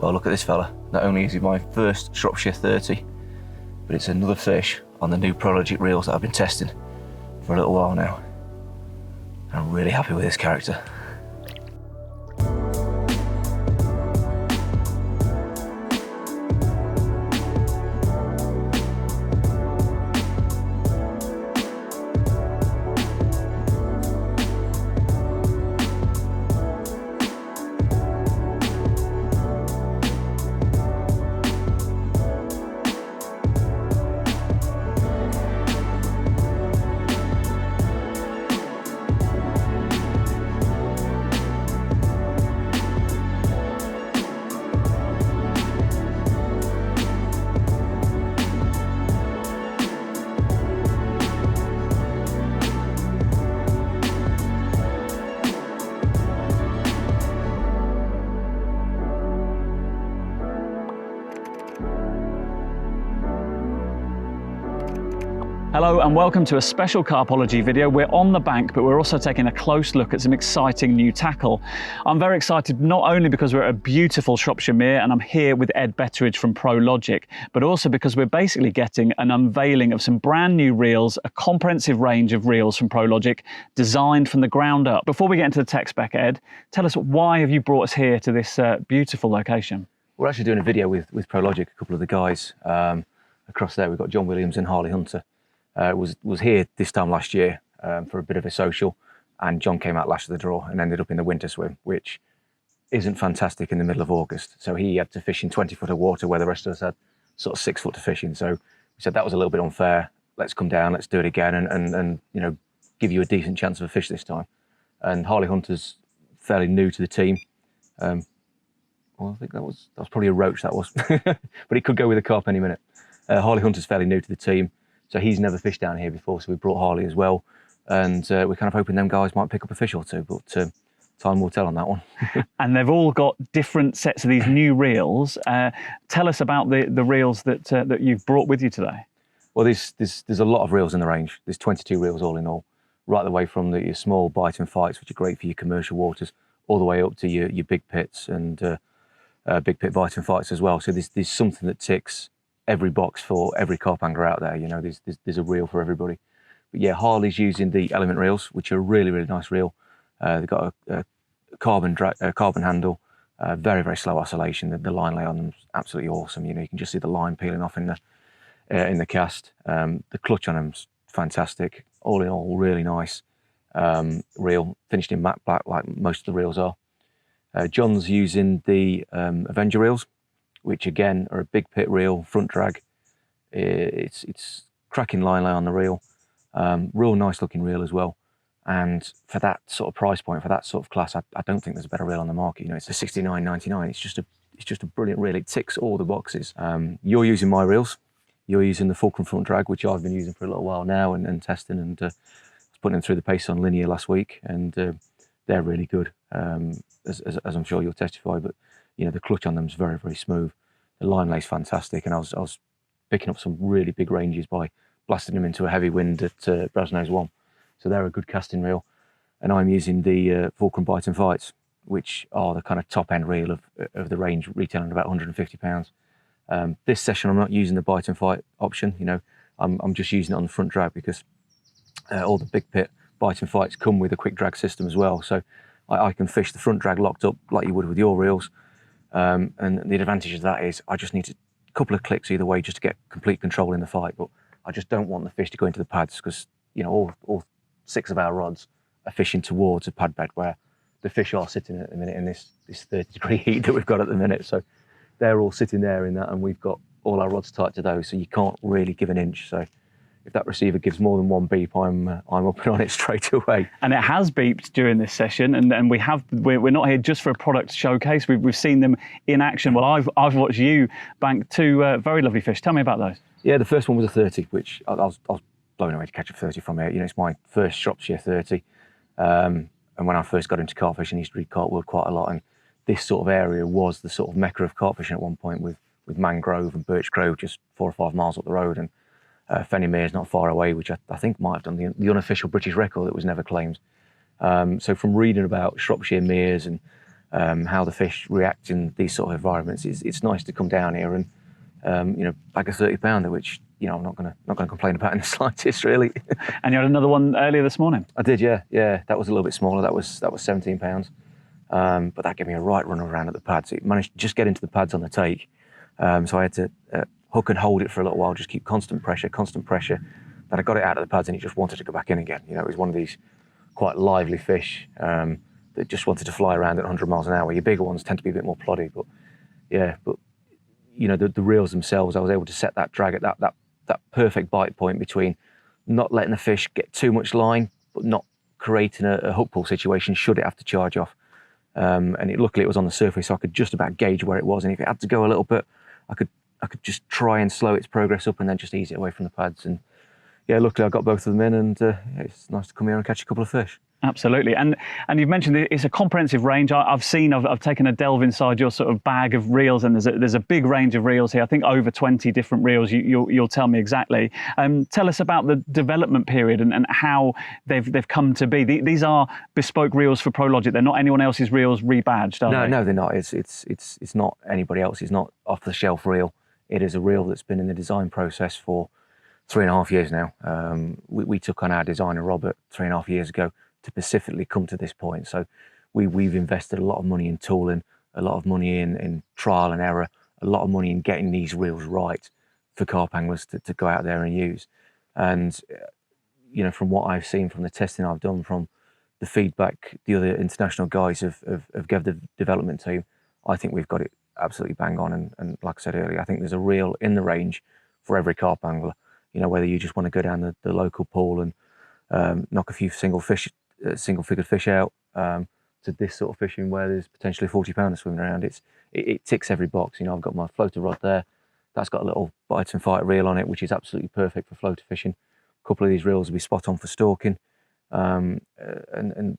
Well, look at this fella. Not only is he my first Shropshire 30, but it's another fish on the new Prologic reels that I've been testing for a little while now. I'm really happy with this character. Hello and welcome to a special CARPology video. We're on the bank, but we're also taking a close look at some exciting new tackle. I'm very excited not only because we're at a beautiful Shropshire mere and I'm here with Ed Betteridge from Prologic, but also because we're basically getting an unveiling of some brand new reels, a comprehensive range of reels from Prologic, designed from the ground up. Before we get into the tech spec, Ed, tell us, why have you brought us here to this beautiful location? We're actually doing a video with Prologic, a couple of the guys. Across there, we've got John Williams and Harley Hunter. Was here this time last year for a bit of a social, and John came out last of the draw and ended up in the winter swim, which isn't fantastic in the middle of August. So he had to fish in 20 foot of water where the rest of us had sort of 6 foot to fish in. So we said that was a little bit unfair. Let's come down, let's do it again, and you know, give you a decent chance of a fish this time. And Harley Hunter's fairly new to the team. Well, I think that was probably a roach, that was, but it could go with a carp any minute. Harley Hunter's fairly new to the team. So he's never fished down here before, so we brought Harley as well. And we're kind of hoping them guys might pick up a fish or two, but time will tell on that one. And they've all got different sets of these new reels. Tell us about the reels that you've brought with you today. Well, there's a lot of reels in the range. There's 22 reels all in all, right the way from your small bite and fights, which are great for your commercial waters, all the way up to your big pits and big pit bite and fights as well. So there's something that ticks every box for every carp angler out there. You know, there's a reel for everybody. But yeah, Harley's using the Element reels, which are a really nice reel. They've got a carbon handle, very, very slow oscillation. The line lay on them is absolutely awesome. You know, you can just see the line peeling off in the cast. The clutch on them's fantastic. All in all, really nice reel, finished in matte black like most of the reels are. John's using the Avenger reels, which again are a big pit reel, front drag. It's cracking line lay on the reel. Real nice looking reel as well. And for that sort of price point, for that sort of class, I don't think there's a better reel on the market. You know, it's a $69.99. It's just a brilliant reel. It ticks all the boxes. You're using my reels. You're using the Fulcrum front drag, which I've been using for a little while now and testing, and was putting them through the pace on linear last week, and they're really good, as I'm sure you'll testify. But you know, the clutch on them is very, very smooth. The line lay's fantastic, and I was picking up some really big ranges by blasting them into a heavy wind at Brasnose 1. So they're a good casting reel. And I'm using the Fulcrum Bite and Fights, which are the kind of top end reel of the range, retailing at about £150. This session I'm not using the Bite and Fight option. You know, I'm just using it on the front drag because all the big pit Bite and Fights come with a quick drag system as well. So I can fish the front drag locked up like you would with your reels. And the advantage of that is I just need a couple of clicks either way just to get complete control in the fight. But I just don't want the fish to go into the pads because, you know, all 6 of our rods are fishing towards a pad bed where the fish are sitting at the minute in this 30-degree heat that we've got at the minute. So they're all sitting there in that, and we've got all our rods tight to those, so you can't really give an inch. So if that receiver gives more than one beep, I'm up and on it straight away. And it has beeped during this session, and we're not here just for a product showcase. We've seen them in action. Well, I've watched you bank 2 very lovely fish. Tell me about those. Yeah, the first one was a 30, which I was blown away to catch a 30 from it. You know, it's my first Shropshire 30, and when I first got into carp fishing, I used to read Carp World quite a lot, and this sort of area was the sort of mecca of carp fishing at one point, with mangrove and birch grove just 4 or 5 miles up the road, and Fenny Mere is not far away, which I think might have done the unofficial British record that was never claimed. So from reading about Shropshire meres and how the fish react in these sort of environments. It's nice to come down here and bag a 30-pounder, which I'm not gonna complain about in the slightest, really. And you had another one earlier this morning. I did, yeah. That was a little bit smaller. That was 17 pounds, but that gave me a right run around at the pads. It managed to just get into the pads on the take, so I had to hook and hold it for a little while, just keep constant pressure. Then I got it out of the pads and it just wanted to go back in again. It was one of these quite lively fish that just wanted to fly around at 100 miles an hour. Your bigger ones tend to be a bit more ploddy, but the reels themselves, I was able to set that drag at that perfect bite point between not letting the fish get too much line, but not creating a hook pull situation should it have to charge off. Luckily it was on the surface, so I could just about gauge where it was, and if it had to go a little bit, I could just try and slow its progress up and then just ease it away from the pads. And yeah, luckily I got both of them in, and it's nice to come here and catch a couple of fish. Absolutely, and you've mentioned it's a comprehensive range. I've taken a delve inside your sort of bag of reels, and there's a big range of reels here. I think over 20 different reels. You'll tell me exactly. Tell us about the development period and how they've come to be. These are bespoke reels for Prologic. They're not anyone else's reels rebadged, are they? No, they're not. It's not anybody else. It's not off the shelf reel. It is a reel that's been in the design process for 3.5 years now. We took on our designer Robert 3.5 years ago to specifically come to this point. So we've invested a lot of money in tooling, a lot of money in trial and error, a lot of money in getting these reels right for carp anglers to go out there and use. And from what I've seen, from the testing I've done, from the feedback the other international guys have given the development team, I think we've got it absolutely bang on. And like I said earlier, I think there's a reel in the range for every carp angler. Whether you just want to go down the local pool and knock a few single-figured fish out, to this sort of fishing where there's potentially 40-pounder swimming around. It ticks every box. I've got my floater rod there. That's got a little bite and fight reel on it, which is absolutely perfect for floater fishing. A couple of these reels will be spot on for stalking. And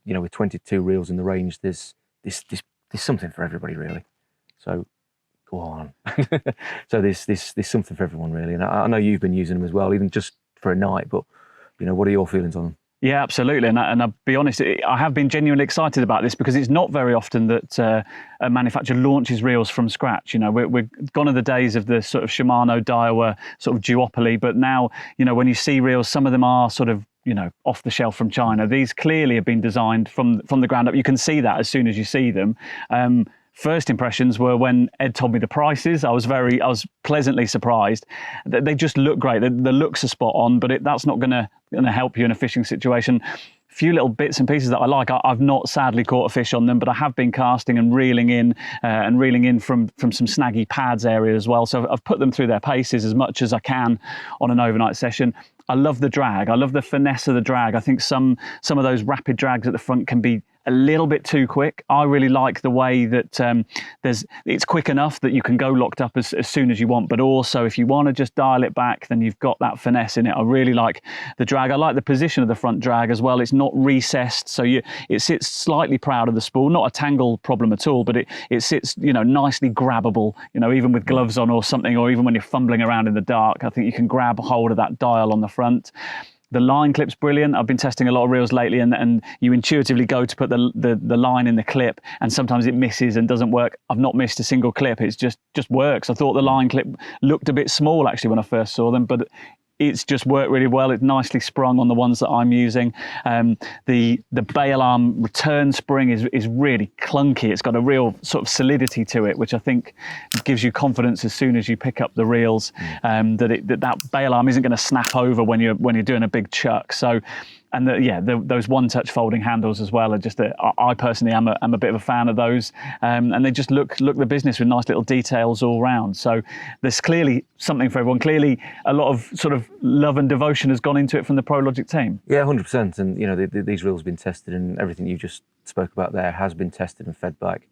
with 22 reels in the range, there's something for everybody, really. So go on. So there's something for everyone, really. And I know you've been using them as well, even just for a night. But what are your feelings on them? Yeah, absolutely. And I'll be honest, I have been genuinely excited about this because it's not very often that a manufacturer launches reels from scratch. We're gone are the days of the sort of Shimano, Daiwa, sort of duopoly. But now, when you see reels, some of them are sort of, off the shelf from China. These clearly have been designed from the ground up. You can see that as soon as you see them. First impressions were when Ed told me the prices. I was pleasantly surprised. They just look great. The looks are spot on, but that's not going to help you in a fishing situation. Few little bits and pieces that I like. I've not sadly caught a fish on them, but I have been casting and reeling in from some snaggy pads area as well. So I've put them through their paces as much as I can on an overnight session. I love the drag. I love the finesse of the drag. I think some of those rapid drags at the front can be a little bit too quick. I really like the way that it's quick enough that you can go locked up as soon as you want, but also if you want to just dial it back, then you've got that finesse in it. I really like the drag. I like the position of the front drag as well. It's not recessed, so it sits slightly proud of the spool. Not a tangle problem at all, but it sits nicely grabbable. Even with gloves on or something, or even when you're fumbling around in the dark, I think you can grab hold of that dial on the front. The line clip's brilliant. I've been testing a lot of reels lately, and you intuitively go to put the line in the clip, and sometimes it misses and doesn't work. I've not missed a single clip. It's just works. I thought the line clip looked a bit small actually when I first saw them, but it's just worked really well. It's nicely sprung on the ones that I'm using. The bail arm return spring is really clunky. It's got a real sort of solidity to it, which I think gives you confidence as soon as you pick up the reels, that bail arm isn't going to snap over when you're doing a big chuck. So. And those one-touch folding handles as well are just I personally am a bit of a fan of those, and they just look the business with nice little details all round. So there's clearly something for everyone. Clearly, a lot of sort of love and devotion has gone into it from the Prologic team. Yeah, 100%. And these reels have been tested, and everything you just spoke about there has been tested and fed back.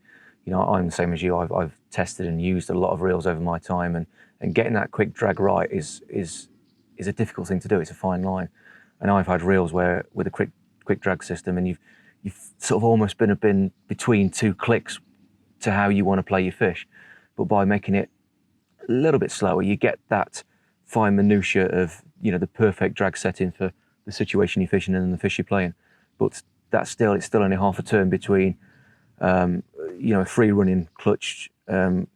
I'm the same as you. I've tested and used a lot of reels over my time, and getting that quick drag right is a difficult thing to do. It's a fine line. And I've had reels where with a quick drag system, and you've sort of almost been between two clicks to how you want to play your fish. But by making it a little bit slower, you get that fine minutiae of the perfect drag setting for the situation you're fishing in and the fish you're playing. But it's still only half a turn between a free running clutch for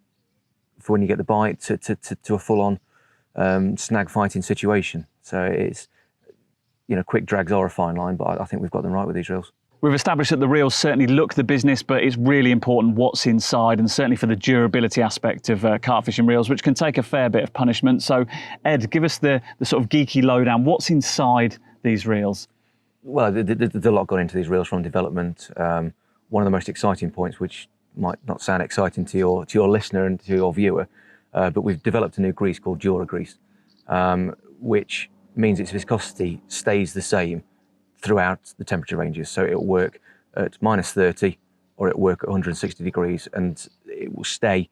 when you get the bite to a full on snag fighting situation. So it's, quick drags are a fine line, but I think we've got them right with these reels. We've established that the reels certainly look the business, but it's really important what's inside, and certainly for the durability aspect of carp fishing reels, which can take a fair bit of punishment. So, Ed, give us the sort of geeky lowdown. What's inside these reels? Well, there's a lot gone into these reels from development. One of the most exciting points, which might not sound exciting to your listener and to your viewer, but we've developed a new grease called Dura grease, which means its viscosity stays the same throughout the temperature ranges. So it'll work at -30 or it'll work at 160 degrees, and it will stay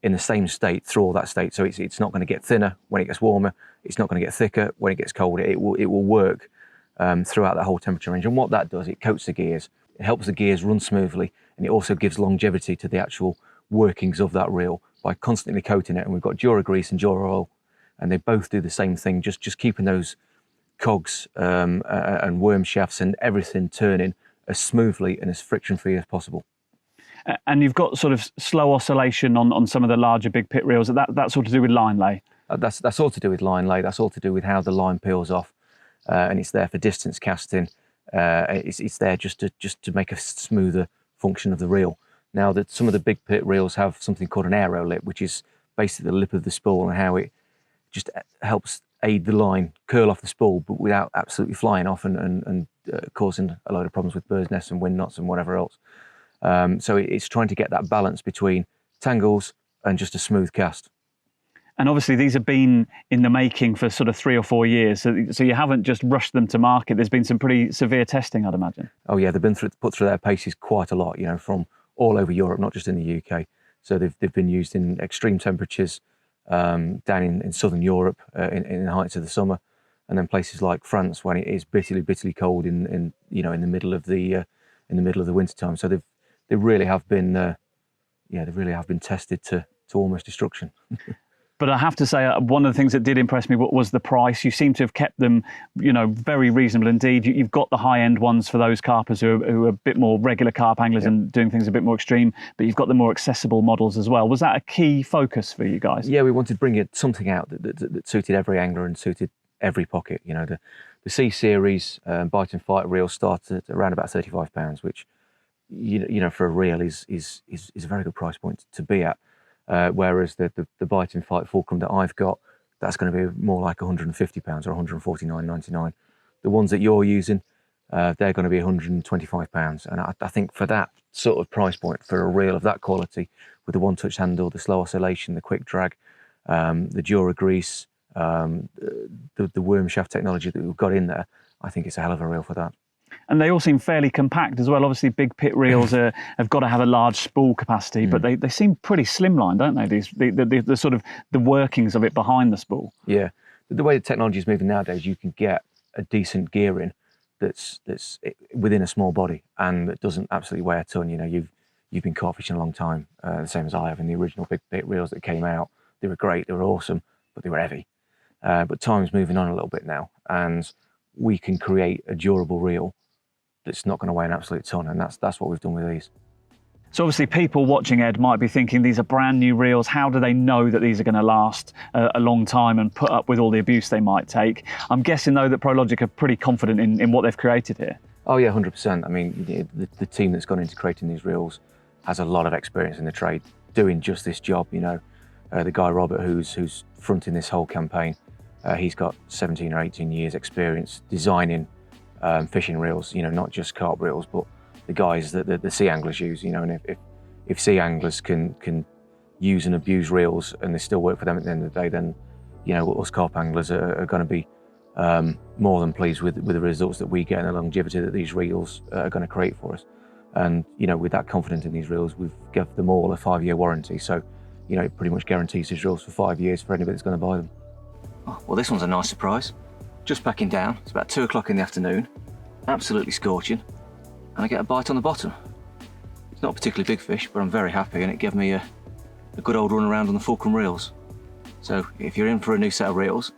in the same state through all that state. So it's not going to get thinner when it gets warmer. It's not going to get thicker when it gets colder. It will work throughout that whole temperature range. And what that does, it coats the gears. It helps the gears run smoothly, and it also gives longevity to the actual workings of that reel by constantly coating it. And we've got Dura grease and Dura oil, and they both do the same thing, just keeping those cogs and worm shafts and everything turning as smoothly and as friction-free as possible. And you've got sort of slow oscillation on some of the larger big pit reels. That's all to do with line lay? That's all to do with line lay. That's all to do with how the line peels off, and it's there for distance casting. It's there just to make a smoother function of the reel. Now, that some of the big pit reels have something called an aero lip, which is basically the lip of the spool, and how it just helps aid the line curl off the spool, but without absolutely flying off and causing a load of problems with birds' nests and wind knots and whatever else. So it's trying to get that balance between tangles and just a smooth cast. And obviously these have been in the making for sort of 3 or 4 years, so you haven't just rushed them to market. There's been some pretty severe testing, I'd imagine. Oh yeah, they've been put through their paces quite a lot, from all over Europe, not just in the UK. So they've been used in extreme temperatures, down in southern Europe in the heights of the summer, and then places like France when it is bitterly cold in the middle of the winter time. So they really have been tested to almost destruction. But I have to say, one of the things that did impress me was the price. You seem to have kept them, very reasonable indeed. You've got the high-end ones for those carpers who are a bit more regular carp anglers, yeah, and doing things a bit more extreme, but you've got the more accessible models as well. Was that a key focus for you guys? Yeah, we wanted to bring something out that suited every angler and suited every pocket. The C series bite and fight reel starts at around about £35, which for a reel is a very good price point to be at. Whereas the bite and fight fulcrum that I've got, that's going to be more like £150 or £149.99. The ones that you're using, they're going to be £125. And I think for that sort of price point, for a reel of that quality, with the one-touch handle, the slow oscillation, the quick drag, the Dura grease, the worm shaft technology that we've got in there, I think it's a hell of a reel for that. And they all seem fairly compact as well. Obviously, big pit reels have got to have a large spool capacity, but they seem pretty slimline, don't they? The sort of the workings of it behind the spool. Yeah, the way the technology is moving nowadays, you can get a decent gearing that's within a small body and that doesn't absolutely weigh a ton. You've been carp fishing a long time, the same as I have. In the original big pit reels that came out, they were great, they were awesome, but they were heavy. But time's moving on a little bit now, and we can create a durable reel that's not going to weigh an absolute ton, and that's what we've done with these. So obviously people watching, Ed, might be thinking these are brand new reels. How do they know that these are going to last a long time and put up with all the abuse they might take? I'm guessing though that Prologic are pretty confident in what they've created here. Oh yeah, 100%. I mean, the team that's gone into creating these reels has a lot of experience in the trade doing just this job. The guy Robert who's fronting this whole campaign, he's got 17 or 18 years experience designing fishing reels, not just carp reels, but the guys that the sea anglers use, and if sea anglers can use and abuse reels and they still work for them at the end of the day, then, us carp anglers are going to be more than pleased with the results that we get and the longevity that these reels are going to create for us. And, with that confidence in these reels, we've given them all a 5-year warranty. So, it pretty much guarantees these reels for 5 years for anybody that's going to buy them. Oh, well, this one's a nice surprise. Just packing down, it's about 2 o'clock in the afternoon, absolutely scorching, and I get a bite on the bottom. It's not a particularly big fish, but I'm very happy, and it gave me a good old run around on the fulcrum reels. So if you're in for a new set of reels,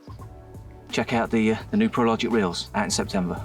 check out the new Prologic reels out in September.